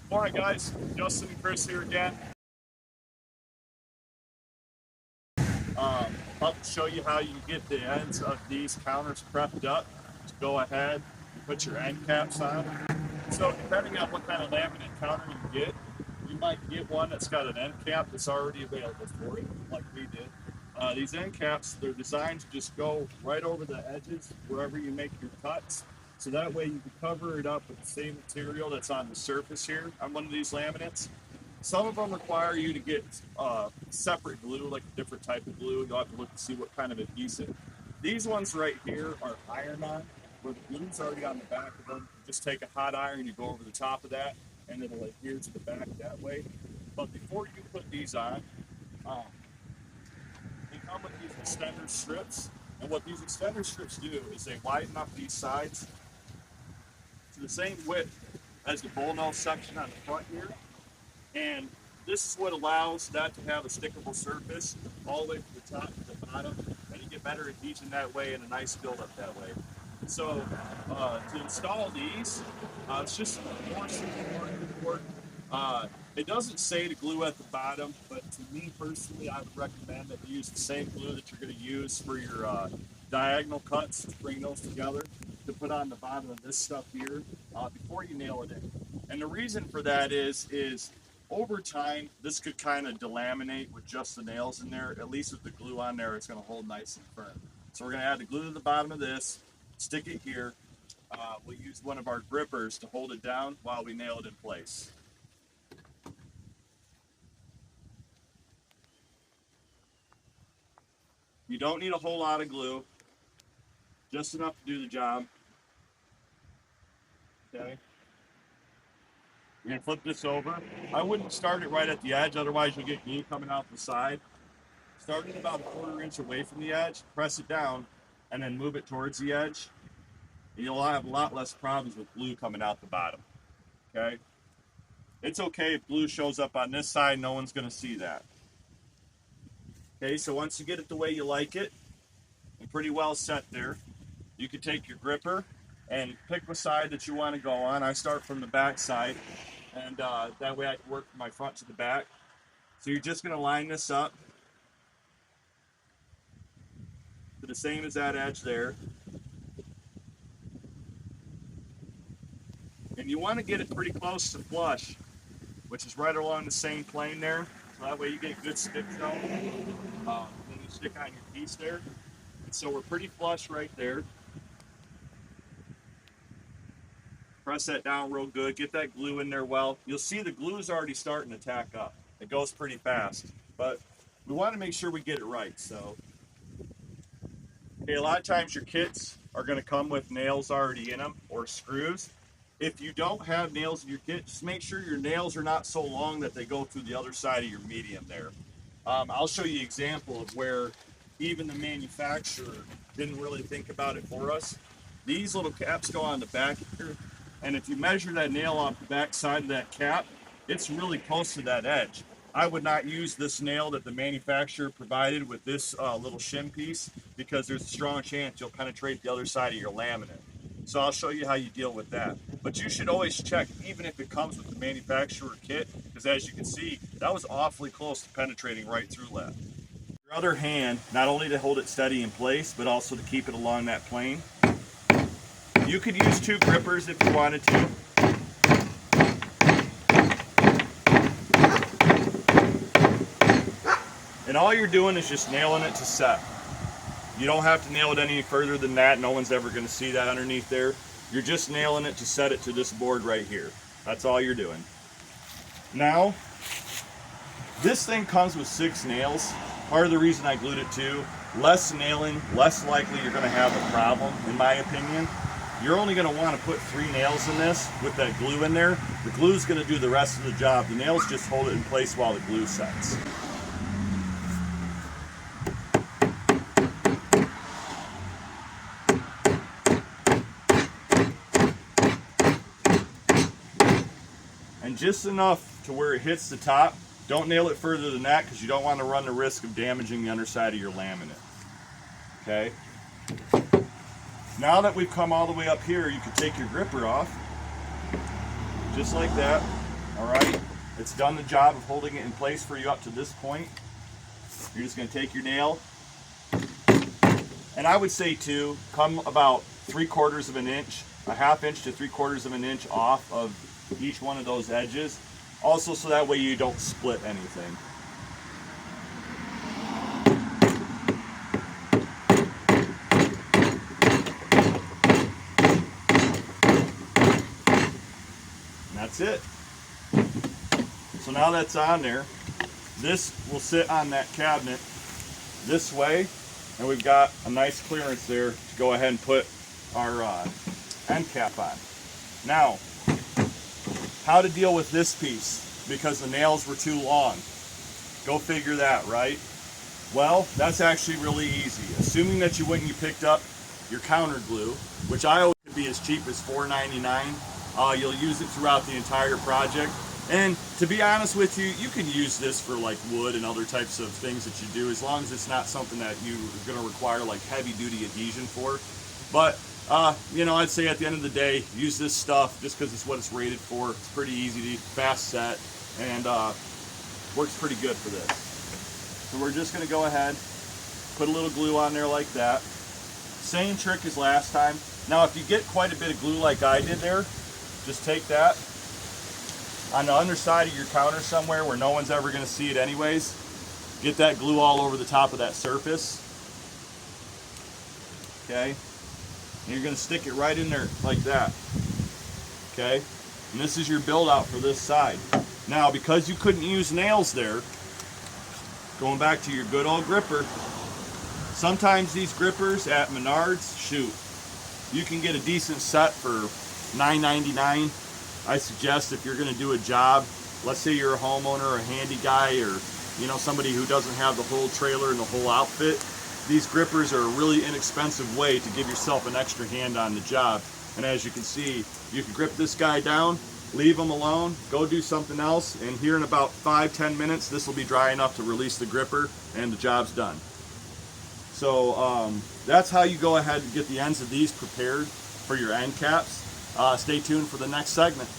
Morning guys, Justin and Chris here again. About to show you how you get the ends of these counters prepped up to go ahead and put your end caps on. So depending on what kind of laminate counter you get, you might get one that's got an end cap that's already available for you, like we did. These end caps, they're designed to just go right over the edges wherever you make your cuts. So that way you can cover it up with the same material that's on the surface here on one of these laminates. Some of them require you to get separate glue, like a different type of glue. You'll have to look to see what kind of adhesive. These ones right here are iron-on, where the glue's already on the back of them. You just take a hot iron, you go over the top of that, and it'll adhere to the back that way. But before you put these on, they come with these extender strips. And what these extender strips do is they widen up these sides to the same width as the bullnose section on the front here. And this is what allows that to have a stickable surface all the way from the top to the bottom, and you get better adhesion that way and a nice buildup that way. So to install these, it's just a more simple board. It doesn't say to glue at the bottom, but to me personally, I would recommend that you use the same glue that you're going to use for your diagonal cuts to bring those together to put on the bottom of this stuff here before you nail it in. And the reason for that is over time, this could kind of delaminate with just the nails in there. At least with the glue on there, it's going to hold nice and firm. So we're going to add the glue to the bottom of this, stick it here. We'll use one of our grippers to hold it down while we nail it in place. You don't need a whole lot of glue, just enough to do the job. Okay. You're going to flip this over. I wouldn't start it right at the edge, otherwise you'll get glue coming out the side. Start it about a 1/4 inch away from the edge, press it down, and then move it towards the edge. And you'll have a lot less problems with glue coming out the bottom. Okay? It's okay if glue shows up on this side, no one's going to see that. Okay, so once you get it the way you like it, and pretty well set there, you can take your gripper and pick the side that you want to go on. I start from the back side, and that way I can work from my front to the back. So you're just going to line this up to the same as that edge there. And you want to get it pretty close to flush, which is right along the same plane there. So that way you get good stick zone when you stick on your piece there. And so we're pretty flush right there. Press that down real good, get that glue in there well. You'll see the glue is already starting to tack up. It goes pretty fast, but we want to make sure we get it right. So, okay, a lot of times your kits are going to come with nails already in them or screws. If you don't have nails in your kit, just make sure your nails are not so long that they go through the other side of your medium there. I'll show you an example of where even the manufacturer didn't really think about it for us. These little caps go on the back here, and if you measure that nail off the back side of that cap, it's really close to that edge. I would not use this nail that the manufacturer provided with this little shim piece, because there's a strong chance you'll penetrate the other side of your laminate. So I'll show you how you deal with that. But you should always check, even if it comes with the manufacturer kit, because as you can see, that was awfully close to penetrating right through that. Your other hand, not only to hold it steady in place, but also to keep it along that plane. You could use 2 grippers if you wanted to. And all you're doing is just nailing it to set. You don't have to nail it any further than that. No one's ever going to see that underneath there. You're just nailing it to set it to this board right here. That's all you're doing. Now, this thing comes with 6 nails. Part of the reason I glued it to, less nailing, less likely you're going to have a problem, in my opinion. You're only going to want to put 3 nails in this with that glue in there. The glue's going to do the rest of the job. The nails just hold it in place while the glue sets. And just enough to where it hits the top. Don't nail it further than that, because you don't want to run the risk of damaging the underside of your laminate. Okay? Now that we've come all the way up here, you can take your gripper off, just like that, All right, it's done the job of holding it in place for you up to this point. You're just gonna take your nail, and I would say too, come about 3/4 of an inch, a 1/2 inch to 3/4 of an inch off of each one of those edges. Also, so that way you don't split anything. And that's it. So now that's on there, this will sit on that cabinet this way, and we've got a nice clearance there to go ahead and put our end cap on. Now, how to deal with this piece, because the nails were too long. Go figure that, right? Well, that's actually really easy. Assuming that you went and you picked up your counter glue, which I always could be as cheap as $4.99. You'll use it throughout the entire project. And to be honest with you, you can use this for like wood and other types of things that you do, as long as it's not something that you're going to require like heavy duty adhesion for. But you know, I'd say at the end of the day, use this stuff just because it's what it's rated for. It's pretty easy, fast set, and works pretty good for this. So we're just going to go ahead, put a little glue on there like that. Same trick as last time. Now, if you get quite a bit of glue like I did there, just take that on the underside of your counter somewhere where no one's ever going to see it anyways. Get that glue all over the top of that surface. Okay. And you're going to stick it right in there like that. Okay. And this is your build out for this side. Now, because you couldn't use nails there, going back to your good old gripper, sometimes these grippers at Menards, shoot, you can get a decent set for $9.99. I suggest if you're going to do a job, let's say you're a homeowner or a handy guy, or you know, somebody who doesn't have the whole trailer and the whole outfit, these grippers are a really inexpensive way to give yourself an extra hand on the job. And as you can see, you can grip this guy down, leave him alone, go do something else, and here in about 5-10 minutes this will be dry enough to release the gripper and the job's done. So that's how you go ahead and get the ends of these prepared for your end caps. Stay tuned for the next segment.